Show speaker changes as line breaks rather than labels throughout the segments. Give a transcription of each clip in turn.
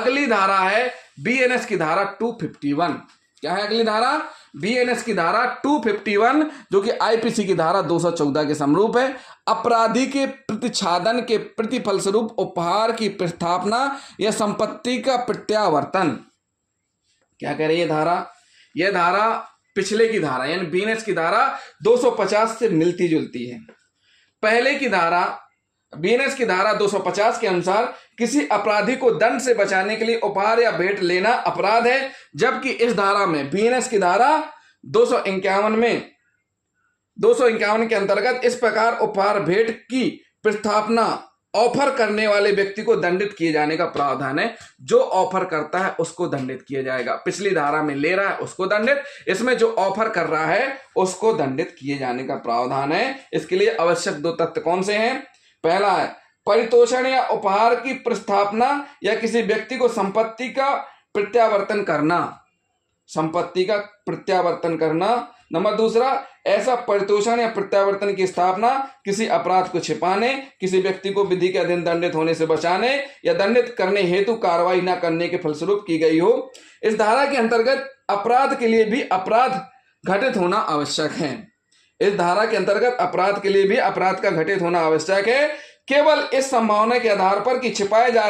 अगली धारा है बीएनएस की धारा 251। क्या है अगली धारा? बीएनएस की धारा 251, जो कि आईपीसी की धारा 214 के समरूप है। अपराधी के प्रतिछादन के प्रतिफलस्वरूप उपहार की प्रस्थापना या संपत्ति का प्रत्यावर्तन। क्या कह रही है धारा? यह धारा पिछले की धारा यानी बीएनएस की धारा 250 से मिलती जुलती है। पहले की धारा बीएनएस की धारा 250 के अनुसार किसी अपराधी को दंड से बचाने के लिए उपहार या भेंट लेना अपराध है, जबकि इस धारा में बीएनएस की धारा 251 के अंतर्गत इस प्रकार उपहार भेंट की प्रस्थापना ऑफर करने वाले व्यक्ति को दंडित किए जाने का प्रावधान है। जो ऑफर करता है उसको दंडित किया जाएगा। पिछली धारा में ले रहा है उसको दंडित, इसमें जो ऑफर कर रहा है उसको दंडित किए जाने का प्रावधान है। इसके लिए आवश्यक 2 तथ्य कौन से हैं? पहला है परितोषण या उपहार की प्रस्थापना या किसी व्यक्ति को संपत्ति का प्रत्यावर्तन करना, संपत्ति का प्रत्यावर्तन करना। नंबर दूसरा, ऐसा परितोषण या प्रत्यावर्तन की स्थापना किसी अपराध को छिपाने, किसी व्यक्ति को विधि के अधीन दंडित होने से बचाने या दंडित करने हेतु कार्रवाई न करने के फलस्वरूप की गई हो। इस धारा के अंतर्गत अपराध के लिए भी अपराध घटित होना आवश्यक है। इस धारा के अंतर्गत अपराध के लिए भी अपराध का घटित होना आवश्यक है। केवल इस संभावना के आधार पर कि छिपाए जा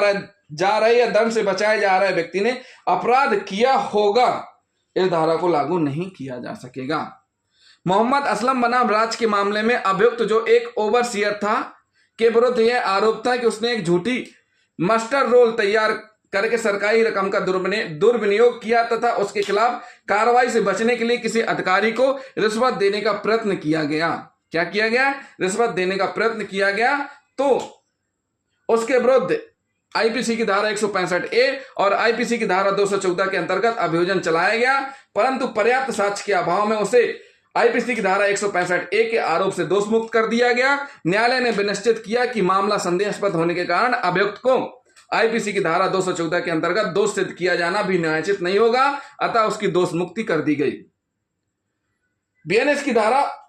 रहे या दंड से बचाए जा रहे व्यक्ति ने अपराध किया होगा, इस धारा को लागू नहीं किया जा सकेगा। मोहम्मद असलम बनाम राज के मामले में अभियुक्त जो एक ओवरसियर था के विरुद्ध यह आरोप था कि उसने एक झूठी मास्टर रोल तैयार करके सरकारी रकम का दुर्विनियोग किया तथा उसके खिलाफ कार्रवाई से बचने के लिए किसी अधिकारी को रिश्वत देने का प्रयत्न किया गया। क्या किया गया? रिश्वत देने का प्रयत्न किया गया। तो उसके विरुद्ध आईपीसी की धारा 165A और आईपीसी की धारा 214 के अंतर्गत अभियोजन चलाया गया, परंतु पर्याप्त साक्ष्य के अभाव में उसे आईपीसी की धारा 165A के आरोप से दोष मुक्त कर दिया गया। न्यायालय ने विनिश्चित किया कि मामला संदेहास्पद होने के कारण अभियुक्त को आईपीसी की धारा 214 के अंतर्गत दोष सिद्ध किया जाना भी न्यायोचित नहीं होगा, अतः उसकी दोष मुक्ति कर दी गई। बीएनएस की धारा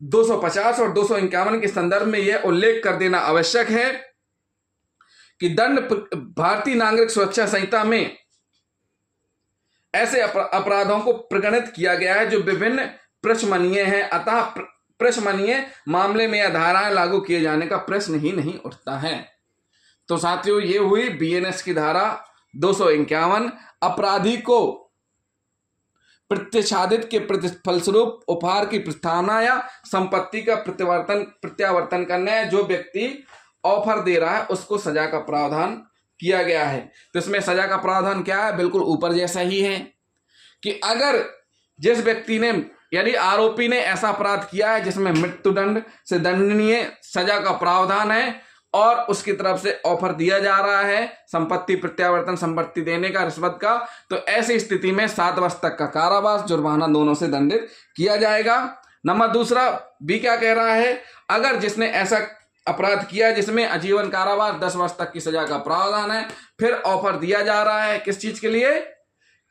250 और 251 के संदर्भ में यह उल्लेख कर देना आवश्यक है कि दंड भारतीय नागरिक सुरक्षा संहिता में ऐसे अपराधों को प्रगणित किया गया है जो विभिन्न प्रश्ननीय हैं, अतः प्रश्ननीय मामले में यह धाराएं लागू किए जाने का प्रश्न ही नहीं उठता है। तो साथियों, ये हुई बीएनएस की धारा 251, अपराधी को प्रत्याच्छादित के फलस्वरूप उपहार की प्रस्तावना या संपत्ति का प्रत्यावर्तन करना है। जो व्यक्ति ऑफर दे रहा है उसको सजा का प्रावधान किया गया है। तो इसमें सजा का प्रावधान क्या है? बिल्कुल ऊपर जैसा ही है कि अगर जिस व्यक्ति ने यानी आरोपी ने ऐसा अपराध किया है जिसमें मृत्युदंड से दंडनीय सजा का प्रावधान है और उसकी तरफ से ऑफर दिया जा रहा है संपत्ति प्रत्यावर्तन, संपत्ति देने का, रिश्वत का, तो ऐसी स्थिति में 7 वर्ष तक का कारावास, जुर्माना दोनों से दंडित किया जाएगा। नंबर दूसरा बी क्या कह रहा है? अगर जिसने ऐसा अपराध किया जिसमें आजीवन कारावास 10 वर्ष तक की सजा का प्रावधान है, फिर ऑफर दिया जा रहा है किस चीज के लिए?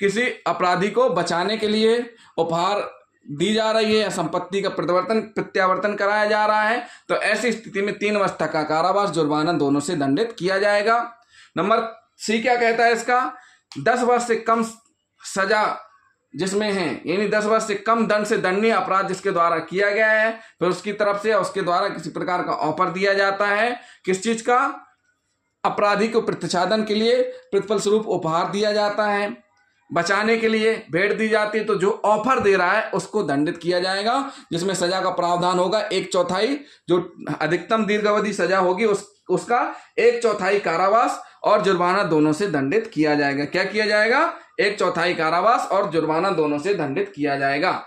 किसी अपराधी को बचाने के लिए उपहार दी जा रही है या संपत्ति का प्रत्यावर्तन कराया जा रहा है, तो ऐसी स्थिति में 3 वर्ष तक का कारावास, जुर्माना दोनों से दंडित किया जाएगा। नंबर सी क्या कहता है इसका? 10 वर्ष से कम सजा जिसमें है यानी 10 वर्ष से कम दंड से दंडनीय अपराध जिसके द्वारा किया गया है, फिर उसकी तरफ से उसके द्वारा किसी प्रकार का ऑफर दिया जाता है किस चीज का? अपराधी को प्रतिच्छादन के लिए प्रतिफल स्वरूप उपहार दिया जाता है, बचाने के लिए भेंट दी जाती है, तो जो ऑफर दे रहा है उसको दंडित किया जाएगा, जिसमें सजा का प्रावधान होगा 1/4 जो अधिकतम दीर्घावधि सजा होगी उसका 1/4 कारावास और जुर्माना दोनों से दंडित किया जाएगा। क्या किया जाएगा? 1/4 कारावास और जुर्माना दोनों से दंडित किया जाएगा।